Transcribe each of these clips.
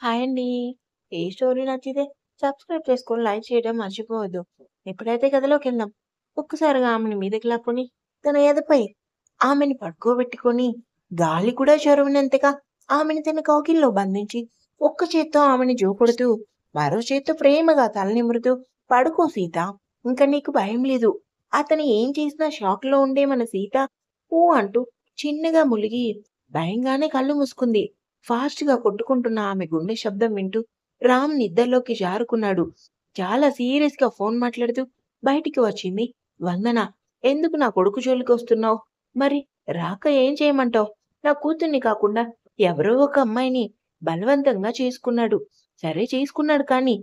Hi అండి. ఏ story నచ్చితే subscribe చేసుకొని లైక్ చేయడం మర్చిపోవద్దు. ఎప్పుడైతే కథలోకెళ్దాం. ఒక్కసారిగా ఆమెని మీదకి లాక్కొని తన ఎదపై ఆమెని పడుకోబెట్టుకొని గాలి కూడా చొరవనంతగా ఆమెని తన కౌగిల్లో బంధించి ఒక్క చేత్తో ఆమెని జోకొడుతూ మరో చేత్తో ప్రేమగా తలనిమురుతూ పడుకో సీత. ఇంక నీకు భయం లేదు. అతను ఏం చేసినా షాక్‌లో ఉండే మన సీత ఊ అంటూ చిన్నగా ములిగి భయంగానే కళ్ళు మూసుకుంది. ఫాస్ట్‌గా కొట్టుకుంటున్న ఆమె గుండె శబ్దం వింటూ రామ్ నిద్రలోకి జారుకున్నాడు. చాలా సీరియస్‌గా ఫోన్ మాట్లాడుతూ బయటికి వచ్చింది వందన. ఎందుకు నా కొడుకు జోలికొస్తున్నావు? మరి రాక ఏం చేయమంటావు? నా కూతుర్ని కాకుండా ఎవరో ఒక అమ్మాయిని బలవంతంగా చేసుకున్నాడు. సరే చేసుకున్నాడు కానీ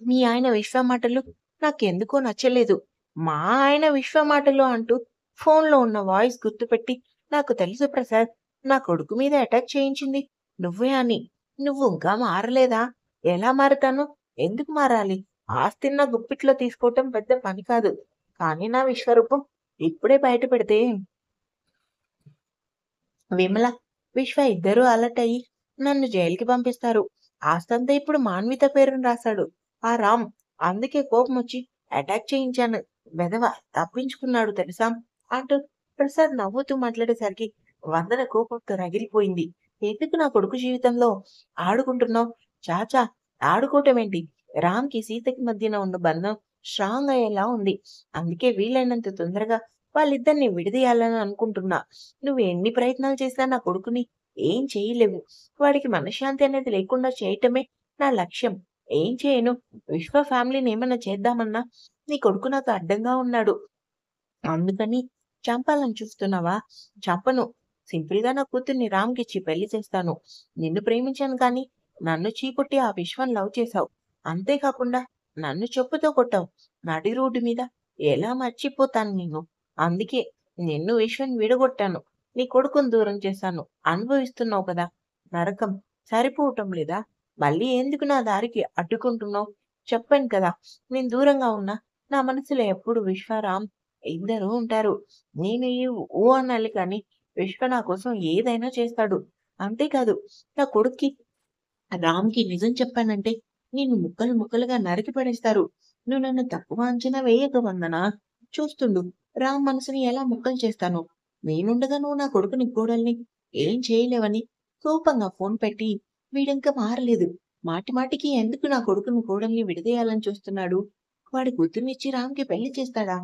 మీ ఆయన విశ్వ మాటలు నాకెందుకో నచ్చలేదు. మా ఆయన విశ్వ మాటలు అంటూ ఫోన్‌లో ఉన్న వాయిస్ గుర్తుపెట్టి నాకు తెలుసు ప్రసాద్. నా కొడుకు మీద అటాక్ చేయించింది నువ్వే అని. నువ్వు ఇంకా మారలేదా? ఎలా మారతాను? ఎందుకు మారాలి? ఆస్తిని నా గుప్పిట్లో తీసుకోవటం పెద్ద పని కాదు. కానీ నా విశ్వరూపం ఇప్పుడే బయట పెడితే విమల, విశ్వ ఇద్దరూ అలర్ట్ అయ్యి నన్ను జైలుకి పంపిస్తారు. ఆస్తంతా ఇప్పుడు మాన్విత పేరున రాశాడు ఆ రామ్. అందుకే కోపమొచ్చి అటాక్ చేయించాను. వెధవ తప్పించుకున్నాడు తెలుసా? అంటూ ప్రసాద్ నవ్వుతూ మాట్లాడేసరికి వందన కోపంతో రగిలిపోయింది. ఎందుకు నా కొడుకు జీవితంలో ఆడుకుంటున్నావు? చాచా, ఆడుకోవటమేంటి? రామ్‌కి సీతకి మధ్యన ఉన్న బంధం స్ట్రాంగ్ అయ్యేలా ఉంది. అందుకే వీలైనంత తొందరగా వాళ్ళిద్దరిని విడదీయాలని అనుకుంటున్నా. నువ్వు ఎన్ని ప్రయత్నాలు చేసినా నా కొడుకుని ఏం చేయలేవు. వాడికి మనశ్శాంతి అనేది లేకుండా చేయటమే నా లక్ష్యం. ఏం చేయను? విశ్వ ఫ్యామిలీని ఏమన్నా చేద్దామన్నా నీ కొడుకు నాకు అడ్డంగా ఉన్నాడు. అందుకని చంపాలని చూస్తున్నావా? చంపను. సింపుల్‌గా నా కూతుర్ని రామ్‌కిచ్చి పెళ్లి చేస్తాను. నిన్ను ప్రేమించాను కానీ నన్ను చీకొట్టి ఆ విశ్వం లవ్ చేశావు. అంతేకాకుండా నన్ను చెప్పుతో కొట్టావు. నడి రోడ్డు మీద ఎలా మర్చిపోతాను నిన్ను? అందుకే నిన్ను విశ్వం విడగొట్టాను. నీ కొడుకుని దూరం చేశాను. అనుభవిస్తున్నావు కదా! నరకం సరిపోవటం లేదా? మళ్ళీ ఎందుకు నా దారికి అడ్డుకుంటున్నావు? చెప్పాను కదా! నేను దూరంగా ఉన్నా నా మనసులో ఎప్పుడు విశ్వ, రామ్ ఇద్దరూ ఉంటారు. నేను ఈ ఊ అనాలి కానీ విశ్వ నా కోసం ఏదైనా చేస్తాడు. అంతేకాదు నా కొడుక్కి రామ్‌కి నిజం చెప్పానంటే నిన్ను ముక్కలు ముక్కలుగా నరికి పడేస్తారు. నువ్వు నన్ను తప్పుగా అంచనా వేయకు వందనా. చూస్తుండు రామ్ మనసుని ఎలా ముక్కలు చేస్తానో. నేనుండగా నువ్వు నా కొడుకుని కోడల్ని ఏం చేయలేవని కోపంగా ఫోన్ పెట్టి వీడింకా మారలేదు. మాటి మాటికి ఎందుకు నా కొడుకుని కోడల్ని విడదీయాలని చూస్తున్నాడు? వాడి కూతుర్నిచ్చి రామ్‌కి పెళ్లి చేస్తాడా?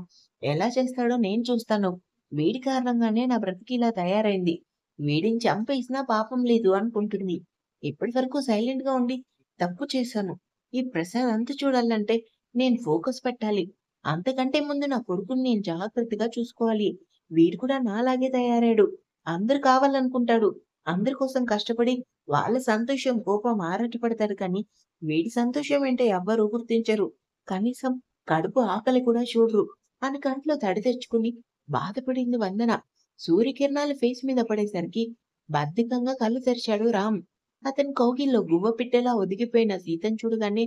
ఎలా చేస్తాడో నేను చూస్తాను. వీడి కారణంగానే నా బ్రతికి ఇలా తయారైంది. వీడిని చంపేసినా పాపం లేదు అనుకుంటుంది. ఇప్పటి వరకు సైలెంట్‌గా ఉండి తప్పు చేశాను. ఈ ప్రసాద్ అంతు చూడాలంటే నేను ఫోకస్ పెట్టాలి. అంతకంటే ముందు నా కొడుకుని నేను జాగ్రత్తగా చూసుకోవాలి. వీడు కూడా నాలాగే తయారయ్యాడు. అందరూ కావాలనుకుంటాడు. అందరి కోసం కష్టపడి వాళ్ళ సంతోషం, కోపం ఆరాటపడతాడు కానీ వీడి సంతోషం ఏంటో ఎవ్వరూ గుర్తించరు. కనీసం కడుపు ఆకలి కూడా చూడరు అని కంట్లో తడి తెచ్చుకుని బాధపడింది వందన. సూర్యకిరణాలు ఫేస్ మీద పడేసరికి బద్ధకంగా కళ్ళు తెరిచాడు రామ్. అతని కౌగిల్లో గువ్వ పిట్టలా ఒదిగిపోయిన సీతను చూడగానే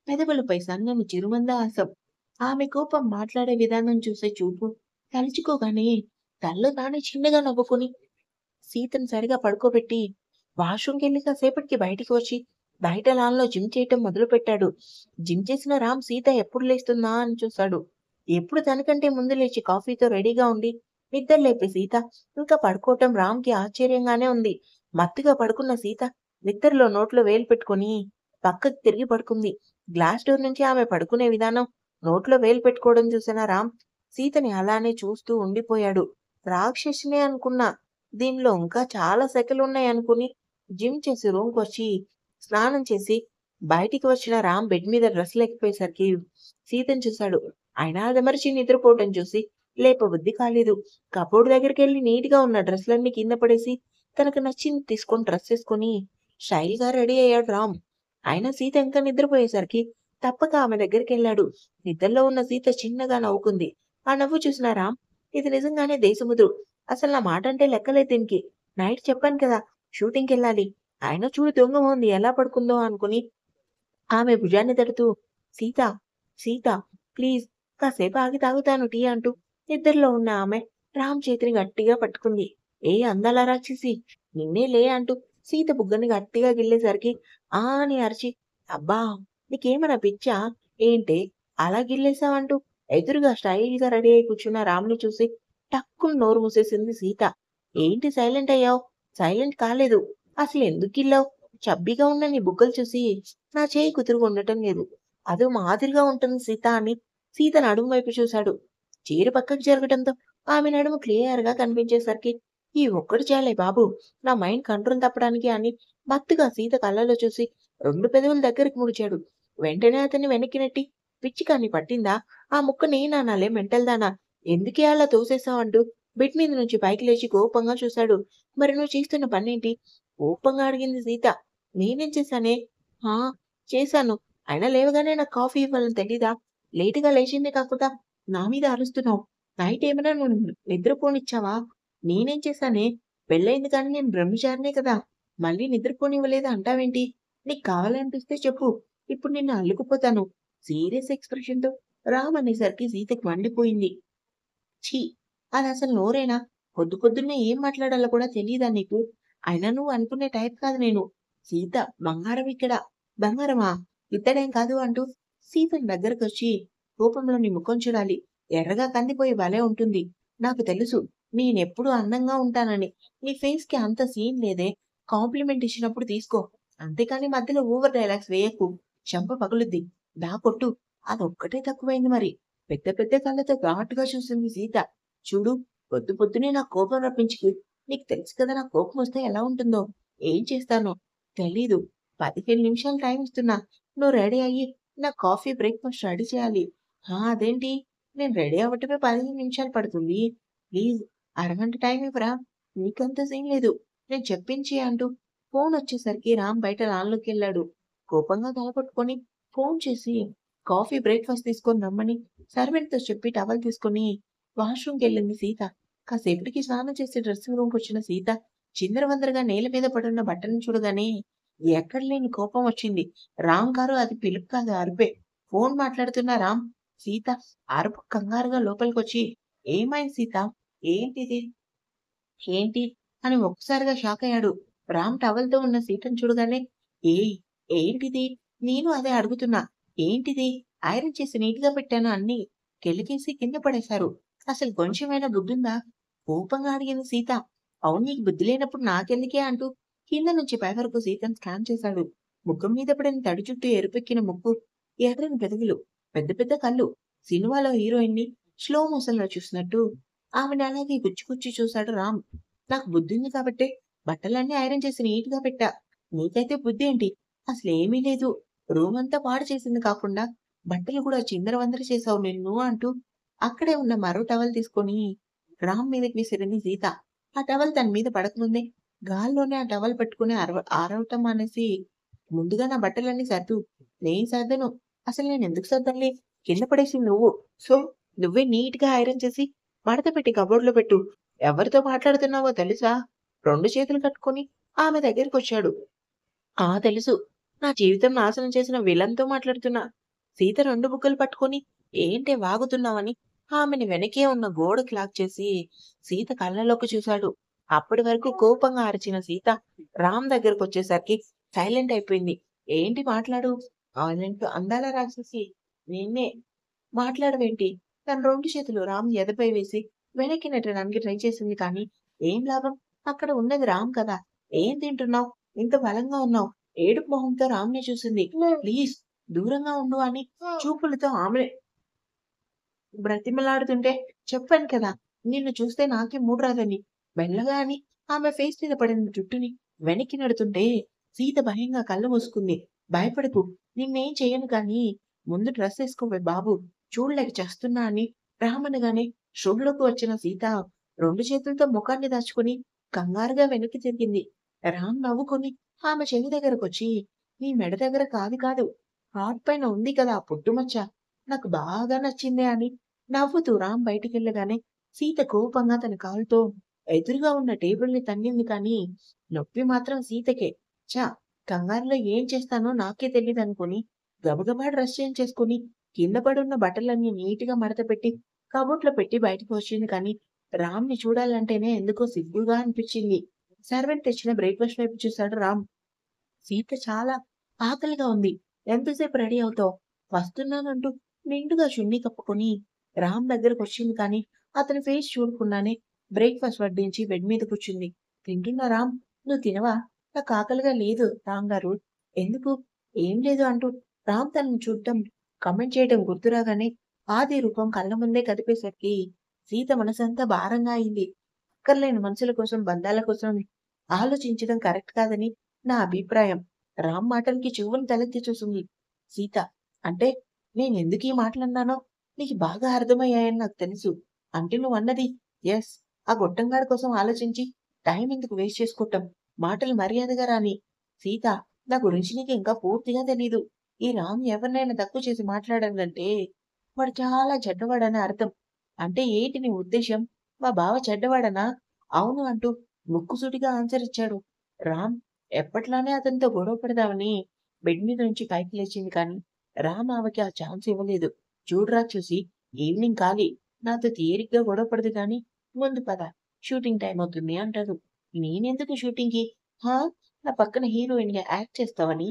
పెదవులపై సన్నని చిరుమందహాసం. ఆమె కోపం మాట్లాడే విధానం చూసే చూపు తలుచుకోగానే తనలో తానే చిన్నగా నవ్వుకుని సీతను సరిగా పడుకోబెట్టి వాష్‌రూమ్‌కెళ్ళి కాసేపటికి బయటికి వచ్చి బయట లాన్‌లో జిమ్ చేయటం మొదలుపెట్టాడు. జిమ్ చేసిన రామ్ సీత ఎప్పుడు లేస్తుందా అని చూశాడు. ఎప్పుడు తనకంటే ముందు లేచి కాఫీతో రెడీగా ఉండి నిద్ర లేపే సీత ఇంకా పడుకోవటం రామ్‌కి ఆశ్చర్యంగానే ఉంది. మత్తుగా పడుకున్న సీత నిద్రలో నోట్లో వేలు పెట్టుకొని పక్కకి తిరిగి పడుకుంది. గ్లాస్ డోర్ నుంచి ఆమె పడుకునే విధానం, నోట్లో వేలు పెట్టుకోవడం చూసిన రామ్ సీతని అలానే చూస్తూ ఉండిపోయాడు. రాక్షసినే అనుకున్నా. దీనిలో ఇంకా చాలా సెకలున్నాయనుకుని జిమ్ చేసి రూమ్‌కొచ్చి స్నానం చేసి బయటికి వచ్చిన రామ్ బెడ్ మీద డ్రెస్ లేకపోయేసరికి సీతను చూశాడు. అయినా అదమరిచి నిద్రపోవటం చూసి లేపబుద్ధి కాలేదు. కబోర్డ్ దగ్గరికెళ్ళి నీట్‌గా ఉన్న డ్రెస్‌లన్నీ కింద పడేసి తనకు నచ్చింది తీసుకొని డ్రెస్ ఏసుకొని స్టైల్‌గా రెడీ అయ్యాడు రామ్. అయినా సీత ఇంకా నిద్రపోయేసరికి తప్పక ఆమె దగ్గరికెళ్ళాడు. నిద్రలో ఉన్న సీత చిన్నగా నవ్వుకుంది. ఆ నవ్వు చూసిన రామ్ ఇది నిజంగానే దేశముద్రు. అసలు నా మాటంటే లెక్కలేదు దీనికి. నైట్ చెప్పాను కదా! షూటింగ్‌కెళ్ళాలి. అయినా చూడు దొంగ మొహంది ఎలా పడుకుందో అనుకుని ఆమె భుజాన్ని తడుతూ సీత, సీత ప్లీజ్ కాసేపు ఆగి తాగుతాను టీ అంటూ నిద్రలో ఉన్న ఆమె రామ్ చేతిని గట్టిగా పట్టుకుంది. ఏ అందాల రాక్షసి నిన్నే లే అంటూ సీత బుగ్గని గట్టిగా గిల్లేసరికి ఆ అని అరిచి, "అబ్బా! నీకేమైనా పిచ్చా? ఏంటే అలా గిల్లేసావంటూ" ఎదురుగా స్టైల్‌గా రెడీ అయి కూర్చున్న రామ్‌ని చూసి టక్కున నోరు మూసేసింది సీత. "ఏంటి సైలెంట్ అయ్యావు? సైలెంట్ కాలేదు. అసలెందుకు గిల్లావు? చబ్బీగా ఉన్న నీ బుగ్గలు చూసి నా చెయ్యి కుదురుగా ఉండటం లేదు. అదో మాదిరిగా ఉంటుంది సీత" అని సీత నడుము వైపు చూశాడు. చీర పక్కకు జరగటంతో ఆమె నడుము క్లియర్‌గా కనిపించేసరికి, "ఈ ఒక్కటి చాలే బాబు నా మైండ్ కంట్రోల్ తప్పడానికి" అని మత్తుగా సీత కళ్ళలో చూసి 2 పెదవులు దగ్గరికి ముడిచాడు. వెంటనే అతన్ని వెనక్కి నెట్టి, "పిచ్చిగా నీ పట్టిందా? ఆ ముక్క నేననాలే మెంటల్‌దానా? ఎందుకే అలా తోసేశావు?" అంటూ బెడ్ మీద నుంచి పైకి లేచి కోపంగా చూశాడు. "మరి నువ్వు చేస్తున్న పనేంటి?" కోపంగా అడిగింది సీత. "నేనేం చేశానే?" "ఆ! చేశాను. అయినా లేవగానే నాకు కాఫీ ఇవ్వాలని తెలీదా? లేటుగా లేచిందే కాకుండా నా మీద అరుస్తున్నావు. నైట్ ఏమైనా నువ్వు నిద్రపోనిచ్చావా? నేనేం చేశానే? పెళ్లయింది కానీ నేను బ్రహ్మచారినే కదా! మళ్ళీ నిద్రపోనివ్వలేదు అంటావేంటి? నీకు కావాలనిపిస్తే చెప్పు. ఇప్పుడు నిన్ను అల్లుకుపోతాను." సీరియస్ ఎక్స్‌ప్రెషన్‌తో రామ్ అనేసరికి సీతకి మండిపోయింది. ఛీ! అదసలు నోరేనా? పొద్దు పొద్దున్నే ఏం మాట్లాడాలో కూడా తెలీదా నీకు? అయినా నువ్వు అనుకునే టైప్ కాదు నేను. సీత బంగారం ఇక్కడ. బంగారమా? ఇత్తడేం కాదు అంటూ సీతని దగ్గరకొచ్చి కోపంలో నీ ముఖం చూడాలి. ఎర్రగా కందిపోయి భలే ఉంటుంది. నాకు తెలుసు నేనెప్పుడూ అందంగా ఉంటానని. నీ ఫేస్‌కి అంత సీన్ లేదే. కాంప్లిమెంట్ ఇచ్చినప్పుడు తీసుకో. అంతేకాని మధ్యలో ఓవర్ డైలాగ్స్ వేయకు. చెంప పగులుద్ది. దా కొట్టు. అదొక్కటే తక్కువైంది మరి. పెద్ద పెద్ద కళ్ళతో ఘాటుగా చూసింది సీత. చూడు పొద్దు పొద్దునే నాకు కోపం రప్పించుకు. నీకు తెలుసు కదా నాకు కోపమొస్తే ఎలా ఉంటుందో. ఏం చేస్తానో తెలీదు. 15 నిమిషాలు టైం ఇస్తున్నా. నువ్వు రెడీ అయ్యి నా కాఫీ, బ్రేక్‌ఫాస్ట్ రెడీ చేయాలి. ఆ! అదేంటి నేను రెడీ అవ్వటమే 15 నిమిషాలు పడుతుంది. ప్లీజ్ అరగంట టైం ఇవ్వరా? నీకంత సీన్ లేదు. నేను చెప్పించి అంటూ ఫోనొచ్చేసరికి రామ్ బయట లాన్‌లోకెళ్ళాడు. కోపంగా తల పట్టుకొని ఫోన్ చేసి కాఫీ, బ్రేక్‌ఫాస్ట్ తీసుకొని రమ్మని సర్వెంట్‌తో చెప్పి టవల్ తీసుకొని వాష్‌రూమ్‌కెళ్ళింది సీత. కాసేపటికి స్నానం చేసి డ్రెస్సింగ్ రూమ్‌కొచ్చిన సీత చిందరవందరగా నేల మీద పడున్న బట్టలను చూడగానే ఎక్కడ లేని కోపం వచ్చింది. రామ్ గారు అది పిలుపు కాదు అరుపే. ఫోన్ మాట్లాడుతున్న రామ్, సీత అరుపు కంగారుగా లోపలికొచ్చి, "ఏమైంది సీత? ఏంటిది? ఏంటి?" అని ఒక్కసారిగా షాకయ్యాడు. రామ్ టవల్‌తో ఉన్న సీతను చూడగానే, "ఏయ్! ఏంటిది? నేను అదే అడుగుతున్నా. ఏంటిది? ఐరన్ చేసి నీట్‌గా పెట్టాను అన్నీ కెలికేసి కింద పడేశారు. అసలు కొంచెమైనా బుద్ధుందా?" కోపంగా అడిగింది సీత. "అవును నీకు బుద్ధి లేనప్పుడు నాకెందుకే?" అంటూ కింద నుంచి పై వరకు సీతను స్కాన్ చేశాడు. ముఖం మీద పడిన తడి చుట్టూ ఎరుపెక్కిన ముక్కు, ఎర్రని పెదవులు, పెద్ద పెద్ద కళ్ళు. సినిమాలో హీరోయిన్‌ని స్లో మోషన్‌లో చూసినట్టు ఆమెని అలాగే గుచ్చి గుచ్చి చూశాడు రామ్. "నాకు బుద్ధుంది కాబట్టే బట్టలన్నీ ఐరన్ చేసి నీట్‌గా పెట్టా. నీకైతే బుద్ధేంటి? అసలేమీ లేదు. రూమంతా పాడు చేసింది కాకుండా బట్టలు కూడా చిందరవందర చేశావు నిన్ను" అంటూ అక్కడే ఉన్న మరో టవల్ తీసుకొని రామ్ మీదకి విసిరింది సీత. ఆ టవల్ తన మీద పడకముందే గాల్లోనే ఆ టవల్ పట్టుకొని ఆరవటం మానేసి, "ముందుగా నా బట్టలన్నీ సర్దు." "నేను సర్దను. అసలు నేనెందుకు సర్దాలి? కింద పడేసింది నువ్వు. సో, నువ్వే నీట్‌గా ఐరన్ చేసి మడత పెట్టి కబోర్డ్‌లో పెట్టు. ఎవరితో మాట్లాడుతున్నావో తెలుసా?" 2 చేతులు కట్టుకొని ఆమె దగ్గరకొచ్చాడు. "ఆ! తెలుసు. నా జీవితం నాశనం చేసిన విలన్‌తో మాట్లాడుతున్నా." సీత 2 బుగ్గలు పట్టుకొని, "ఏంటే వాగుతున్నావని?" ఆమెని వెనకే ఉన్న గోడకి లాక్ చేసి, సీత కళ్ళలోకి చూశాడు. అప్పటి వరకు కోపంగా అరిచిన సీత, రామ్ దగ్గరకొచ్చేసరికి సైలెంట్ అయిపోయింది. "ఏంటి మాట్లాడు." అందాల రాక్షసి నిన్నే. "మాట్లాడవేంటి?" తన 2 చేతులు రామ్ ఎదపై వేసి వెనక్కి నెట్టడానికి ట్రై చేసింది కానీ, ఏం లాభం? అక్కడ ఉన్నది రామ్ కదా! "ఏం తింటున్నావు? ఇంత బలంగా ఉన్నావు." ఏడుపు మొహంతో రామ్‌ని చూసింది. "ప్లీజ్ దూరంగా ఉండు" అని చూపులతో ఆమె బ్రతిమలాడుతుంటే, "చెప్పాను కదా! నిన్ను చూస్తే నాకే మూడ్ రాదని." మెల్లగా అని ఆమె ఫేస్ మీద పడిన జుట్టుని వెనక్కి నెడుతుంటే, సీత భయంగా కళ్ళు మూసుకుంది. "భయపడకు. నిన్నేం చెయ్యను కానీ, ముందు డ్రెస్ ఏసుకోవే బాబు. చూడలేక చస్తున్నా" అని రామనగానే షోలోకి వచ్చిన సీత 2 చేతులతో ముఖాన్ని దాచుకొని కంగారుగా వెనక్కి తిరిగింది. రామ్ నవ్వుకొని ఆమె చెవి దగ్గరకొచ్చి, "నీ మెడ దగ్గర కాదు కాదు, హార్ట్ పైన ఉంది కదా ఆ పుట్టుమచ్చ. నాకు బాగా నచ్చిందే" అని నవ్వుతూ రామ్ బయటికెళ్ళగానే సీత కోపంగా తన కాలుతో ఎదురుగా ఉన్న టేబుల్‌ని తన్నింది కానీ, నొప్పి మాత్రం సీతకే. ఛ! కంగారులో ఏం చేస్తానో నాకే తెలీదనుకుని గబగబా డ్రెస్ చేంజ్ చేసుకొని కింద పడున్న బట్టలన్నీ నీట్‌గా మడతపెట్టి కబోర్డ్‌లో పెట్టి బయటకు వచ్చింది కానీ, రామ్‌ని చూడాలంటేనే ఎందుకో సిగ్గుగా అనిపిచ్చింది. సర్వెంట్ తెచ్చిన బ్రేక్‌ఫాస్ట్ వైపు చూసాడు రామ్. సీత చాలా ఆకలిగా ఉంది. ఎంతసేపు రెడీ అవుతావు? వస్తున్నానంటూ నిండుగా చున్నీ కప్పుకొని రామ్ దగ్గరకొచ్చింది కానీ, అతని ఫేస్ చూడకుండానే బ్రేక్‌ఫాస్ట్ వడ్డించి బెడ్ మీద కూర్చుంది. తింటున్నా రామ్. నువ్వు తినవా? నాకు ఆకలిగా లేదు రామ్ గారు. ఎందుకు? ఏం లేదు అంటూ రామ్ తనని చూడటం, కామెంట్ చేయడం గుర్తురాగానే ఆది రూపం కళ్ళ ముందే కదిపేసరికి సీత మనసంతా భారంగా అయింది. అక్కర్లేని మనుషుల కోసం, బంధాల కోసం ఆలోచించడం కరెక్ట్ కాదని నా అభిప్రాయం. రామ్ మాటలకి చివ్వున తలెత్తి చూసింది సీత. అంటే నేనెందుకీ మాటలన్నానో నీకు బాగా అర్థమయ్యాయని నాకు తెలుసు. అంటే నువ్వన్నది యెస్. ఆ గొట్టంగాడి కోసం ఆలోచించి టైం ఎందుకు వేస్ట్ చేసుకోవటం? మాటలు మర్యాదగా రాని. సీత, నా గురించి నీకు ఇంకా పూర్తిగా తెలీదు. ఈ రామ్ ఎవరినైనా తక్కువ చేసి మాట్లాడాడంటే వాడు చాలా చెడ్డవాడని అర్థం. అంటే ఏంటి నీ ఉద్దేశ్యం? మా బావ చెడ్డవాడనా? అవును అంటూ ముక్కుసూటిగా ఆన్సర్ ఇచ్చాడు. రామ్ ఎప్పట్లానే అతనితో గొడవ పడదామని బెడ్ మీద నుంచి పైకి లేచింది కానీ, రామ్ ఆమెకి ఆ ఛాన్స్ ఇవ్వలేదు. చూడు రాక్షసి, ఈవినింగ్ ఖాళీ. నాతో తీరిగ్గా గొడవ పడదు గానీ, ముందు పద. షూటింగ్ టైమ్ అవుతుంది అంటాడు. నేనెందుకు షూటింగ్‌కి? హా! నా పక్కన హీరోయిన్‌గా యాక్ట్ చేస్తావని.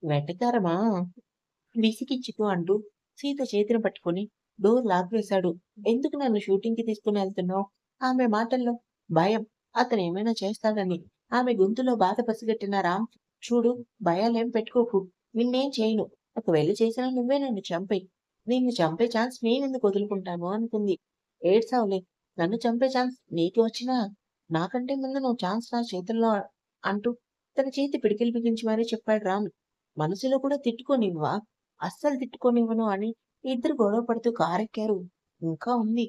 వెటకారమా? విసిగిచ్చుతూ అంటూ సీత చేతిని పట్టుకొని డోర్ లాక్ వేశాడు. ఎందుకు నన్ను షూటింగ్‌కి తీసుకొనెళ్తున్నావు? ఆమె మాటల్లో భయం. అతనేమైనా చేస్తాడని. ఆమె గొంతులో బాధ పసిగట్టిన రామ్, చూడు భయాలేం పెట్టుకోకు. నిన్నేం చేయను. ఒకవేళ చేసినా నువ్వే నన్ను చంపెయ్. నిన్ను చంపే ఛాన్స్ నేనెందుకు వదులుకుంటాను అనుకుంది. ఏడ్సావులే. నన్ను చంపే ఛాన్స్ నీకు వచ్చినా నాకంటే ముందు నువ్వు ఛాన్స్ నా చేతుల్లో అంటూ తన చేతి పిడికిలి బిగించి మరీ చెప్పాడు రామ్. మనసులో కూడా తిట్టుకోనివ్వవా? అస్సలు తిట్టుకోనివ్వను అని ఇద్దరు గొడవ పడుతూ కారెక్కారు. ఇంకా ఉంది.